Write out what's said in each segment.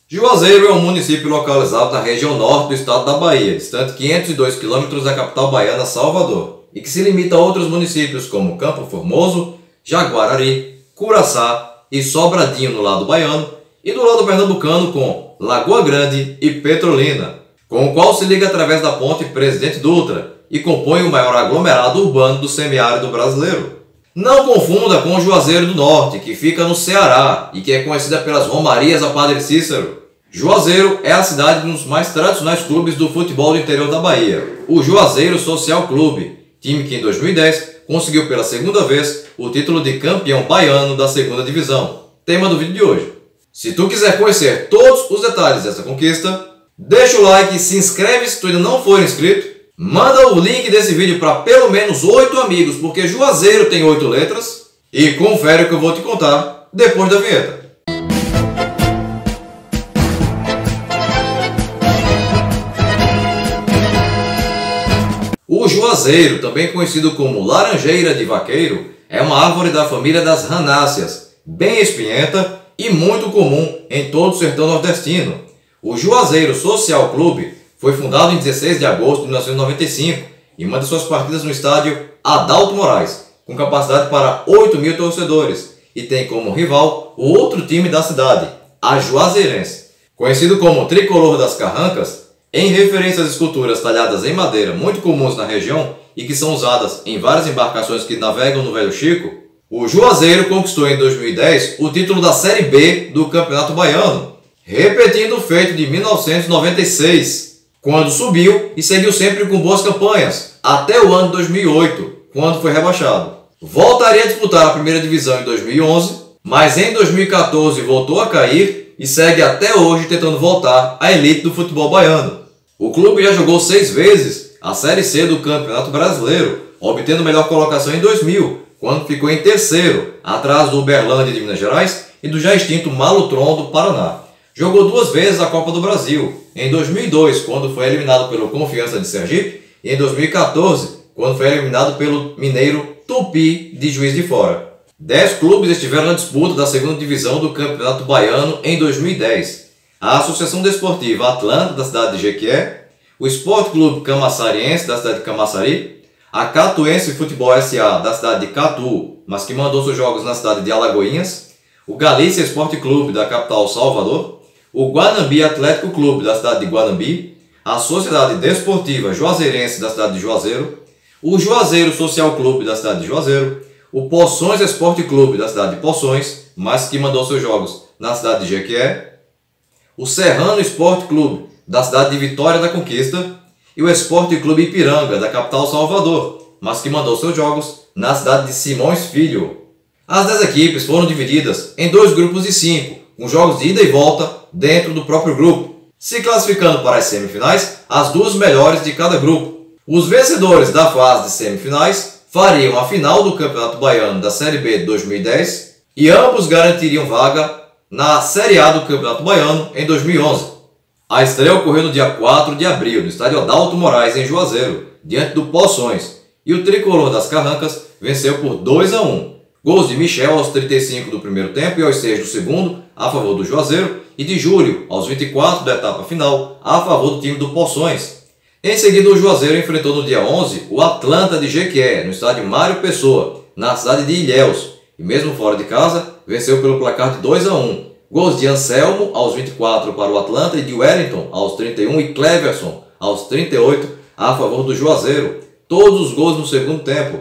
Juazeiro é um município localizado na região norte do estado da Bahia, distante 502 km da capital baiana, Salvador, e que se limita a outros municípios como Campo Formoso, Jaguarari, Curaçá e Sobradinho no lado baiano, e do lado pernambucano com Lagoa Grande e Petrolina, com o qual se liga através da ponte Presidente Dutra e compõe o maior aglomerado urbano do semiárido brasileiro. Não confunda com Juazeiro do Norte, que fica no Ceará e que é conhecida pelas romarias a Padre Cícero. Juazeiro é a cidade de um dos mais tradicionais clubes do futebol do interior da Bahia, o Juazeiro Social Clube, time que em 2010 conseguiu pela segunda vez o título de campeão baiano da segunda divisão. Tema do vídeo de hoje. Se tu quiser conhecer todos os detalhes dessa conquista, deixa o like, se inscreve se tu ainda não for inscrito, manda o link desse vídeo para pelo menos 8 amigos, porque Juazeiro tem 8 letras, e confere o que eu vou te contar depois da vinheta. O juazeiro, também conhecido como laranjeira de vaqueiro, é uma árvore da família das ranáceas, bem espinhenta e muito comum em todo o sertão nordestino. O Juazeiro Social Clube foi fundado em 16 de agosto de 1995 e manda suas partidas no estádio Adalto Moraes, com capacidade para 8.000 torcedores, e tem como rival o outro time da cidade, a Juazeirense. Conhecido como Tricolor das Carrancas, em referência às esculturas talhadas em madeira muito comuns na região e que são usadas em várias embarcações que navegam no Velho Chico, o Juazeiro conquistou em 2010 o título da Série B do Campeonato Baiano, repetindo o feito de 1996, quando subiu e seguiu sempre com boas campanhas, até o ano de 2008, quando foi rebaixado. Voltaria a disputar a primeira divisão em 2011, mas em 2014 voltou a cair e segue até hoje tentando voltar à elite do futebol baiano. O clube já jogou 6 vezes a Série C do Campeonato Brasileiro, obtendo melhor colocação em 2000, quando ficou em terceiro, atrás do Uberlândia de Minas Gerais e do já extinto Malutron do Paraná. Jogou 2 vezes a Copa do Brasil, em 2002, quando foi eliminado pelo Confiança de Sergipe, e em 2014, quando foi eliminado pelo mineiro Tupi de Juiz de Fora. 10 clubes estiveram na disputa da segunda divisão do Campeonato Baiano em 2010. A Associação Desportiva Atlanta, da cidade de Jequié, o Esporte Clube Camaçariense, da cidade de Camaçari, a Catuense Futebol S.A., da cidade de Catu, mas que mandou seus jogos na cidade de Alagoinhas, o Galícia Esporte Clube, da capital Salvador, o Guanambi Atlético Clube, da cidade de Guanambi, a Sociedade Desportiva Juazeirense, da cidade de Juazeiro, o Juazeiro Social Clube, da cidade de Juazeiro, o Poções Esporte Clube, da cidade de Poções, mas que mandou seus jogos na cidade de Jequié, o Serrano Esporte Clube, da cidade de Vitória da Conquista, e o Esporte Clube Ipiranga, da capital Salvador, mas que mandou seus jogos na cidade de Simões Filho. As 10 equipes foram divididas em 2 grupos de 5, com jogos de ida e volta dentro do próprio grupo, se classificando para as semifinais as 2 melhores de cada grupo. Os vencedores da fase de semifinais fariam a final do Campeonato Baiano da Série B de 2010 e ambos garantiriam vaga na Série A do Campeonato Baiano em 2011. A estreia ocorreu no dia 4 de abril, no estádio Adalto Moraes, em Juazeiro, diante do Poções, e o Tricolor das Carrancas venceu por 2-1. Gols de Michel aos 35 do primeiro tempo e aos 6 do segundo, a favor do Juazeiro, e de Júlio aos 24 da etapa final, a favor do time do Poções. Em seguida, o Juazeiro enfrentou no dia 11 o Atlanta de Jequié, no estádio Mário Pessoa, na cidade de Ilhéus, e mesmo fora de casa, venceu pelo placar de 2-1. Gols de Anselmo aos 24 para o Atlanta e de Wellington aos 31 e Cleverson aos 38 a favor do Juazeiro, todos os gols no segundo tempo.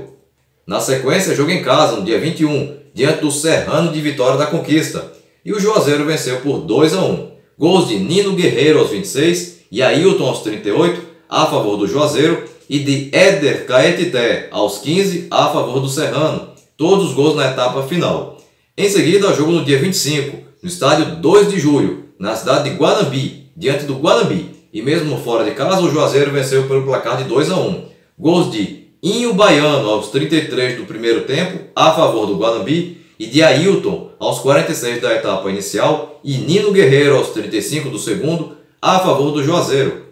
Na sequência, jogo em casa no dia 21, diante do Serrano de Vitória da Conquista, e o Juazeiro venceu por 2-1. Gols de Nino Guerreiro aos 26 e Ailton aos 38 a favor do Juazeiro e de Éder Caetité aos 15 a favor do Serrano, todos os gols na etapa final. Em seguida, jogo no dia 25, no estádio 2 de Julho, na cidade de Guanambi, diante do Guanambi, e mesmo fora de casa, o Juazeiro venceu pelo placar de 2-1. Gols de Inho Baiano aos 33 do primeiro tempo, a favor do Guanambi, e de Ailton aos 46 da etapa inicial, e Nino Guerreiro aos 35 do segundo, a favor do Juazeiro.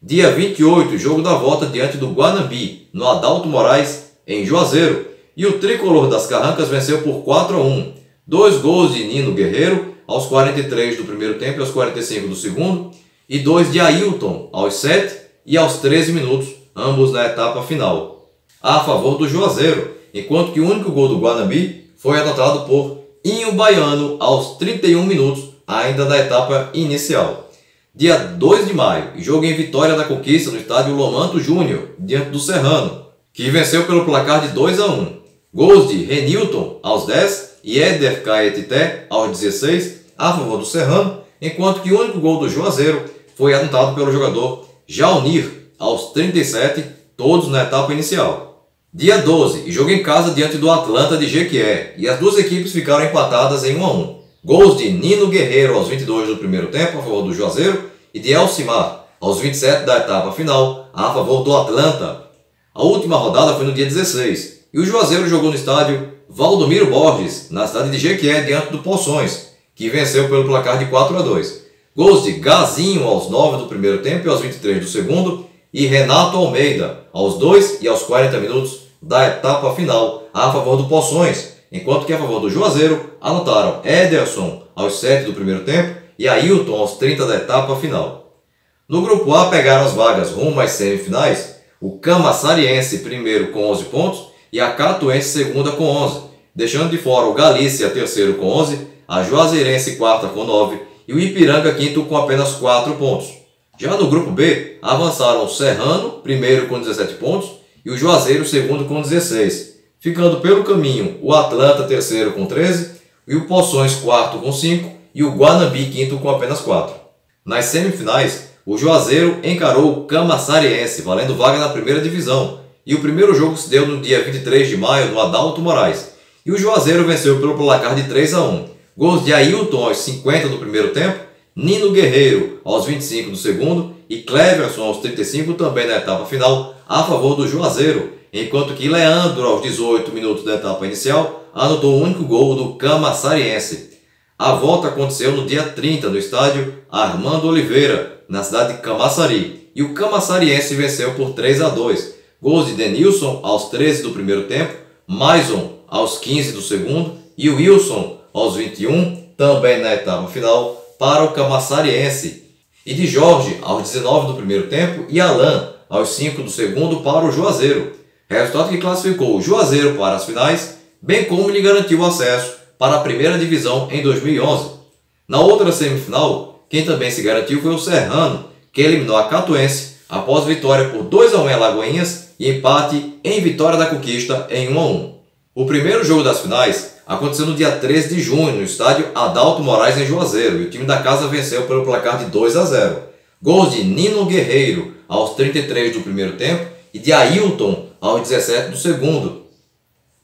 Dia 28, jogo da volta diante do Guanambi, no Adalto Moraes, em Juazeiro, e o Tricolor das Carrancas venceu por 4-1. 2 gols de Nino Guerreiro aos 43 do primeiro tempo e aos 45 do segundo, e 2 de Ailton aos 7 e aos 13 minutos, ambos na etapa final, a favor do Juazeiro, enquanto que o único gol do Guanambi foi anotado por Inho Baiano aos 31 minutos, ainda na etapa inicial. Dia 2 de maio, jogo em Vitória da Conquista no estádio Lomanto Júnior, diante do Serrano, que venceu pelo placar de 2-1. Gols de Renilton aos 10 e Éder Caetité aos 16, a favor do Serrano, enquanto que o único gol do Juazeiro foi anotado pelo jogador Jaunir aos 37, todos na etapa inicial. Dia 12, jogo em casa diante do Atlanta de Jequié, e as duas equipes ficaram empatadas em 1-1. Gols de Nino Guerreiro aos 22 do primeiro tempo, a favor do Juazeiro, e de Elcimar aos 27 da etapa final, a favor do Atlanta. A última rodada foi no dia 16, e o Juazeiro jogou no estádio Valdomiro Borges, na cidade de Jequié, diante do Poções, que venceu pelo placar de 4-2. Gols de Gazinho aos 9 do primeiro tempo e aos 23 do segundo, e Renato Almeida aos 2 e aos 40 minutos da etapa final, a favor do Poções, enquanto que a favor do Juazeiro anotaram Ederson aos 7 do primeiro tempo e Ailton aos 30 da etapa final. No grupo A pegaram as vagas rumo às semifinais o Camaçariense primeiro com 11 pontos e a Catuense segunda com 11, deixando de fora o Galícia terceiro com 11, a Juazeirense quarta com 9 e o Ipiranga quinto com apenas 4 pontos. Já no grupo B, avançaram o Serrano, primeiro com 17 pontos, e o Juazeiro, segundo com 16, ficando pelo caminho o Atlanta, terceiro com 13, e o Poções, quarto com 5, e o Guanambi, quinto com apenas 4. Nas semifinais, o Juazeiro encarou o Camaçariense, valendo vaga na primeira divisão, e o primeiro jogo se deu no dia 23 de maio, no Adalto Moraes, e o Juazeiro venceu pelo placar de 3-1. Gols de Ailton aos 50 do primeiro tempo, Nino Guerreiro aos 25 do segundo e Cleverson aos 35 também na etapa final, a favor do Juazeiro, enquanto que Leandro aos 18 minutos da etapa inicial anotou o único gol do Camaçariense. A volta aconteceu no dia 30 no estádio Armando Oliveira, na cidade de Camaçari, e o Camaçariense venceu por 3-2. Gols de Denilson aos 13 do primeiro tempo, Maison aos 15 do segundo e Wilson aos 21, também na etapa final, para o Camaçariense, e de Jorge aos 19 do primeiro tempo e Alain aos 5 do segundo para o Juazeiro. Resultado que classificou o Juazeiro para as finais, bem como lhe garantiu acesso para a primeira divisão em 2011. Na outra semifinal, quem também se garantiu foi o Serrano, que eliminou a Catuense após vitória por 2-1 em Alagoinhas e empate em Vitória da Conquista em 1-1. O primeiro jogo das finais aconteceu no dia 13 de junho, no estádio Adalto Moraes, em Juazeiro, e o time da casa venceu pelo placar de 2-0. Gols de Nino Guerreiro aos 33 do primeiro tempo e de Ailton aos 17 do segundo.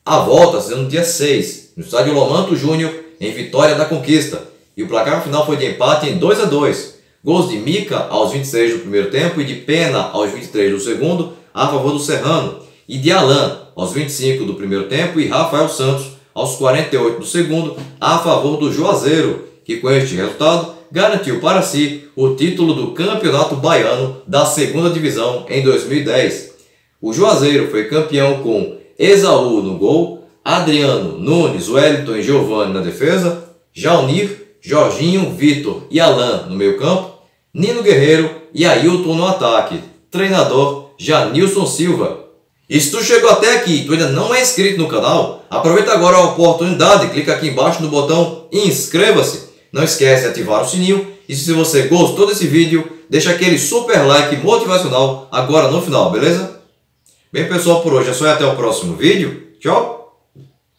A volta se deu no dia 6, no estádio Lomanto Júnior, em Vitória da Conquista, e o placar final foi de empate em 2-2. Gols de Mica aos 26 do primeiro tempo e de Pena aos 23 do segundo, a favor do Serrano, e de Alain aos 25 do primeiro tempo e Rafael Santos aos 48 do segundo, a favor do Juazeiro, que com este resultado garantiu para si o título do Campeonato Baiano da segunda divisão em 2010. O Juazeiro foi campeão com Esaú no gol, Adriano, Nunes, Wellington e Giovanni na defesa, Jaunir, Jorginho, Vitor e Alain no meio campo, Nino Guerreiro e Ailton no ataque. Treinador Janilson Silva. E se tu chegou até aqui e tu ainda não é inscrito no canal, aproveita agora a oportunidade, clica aqui embaixo no botão inscreva-se. Não esquece de ativar o sininho e se você gostou desse vídeo, deixa aquele super like motivacional agora no final, beleza? Bem pessoal, por hoje é só e até o próximo vídeo. Tchau!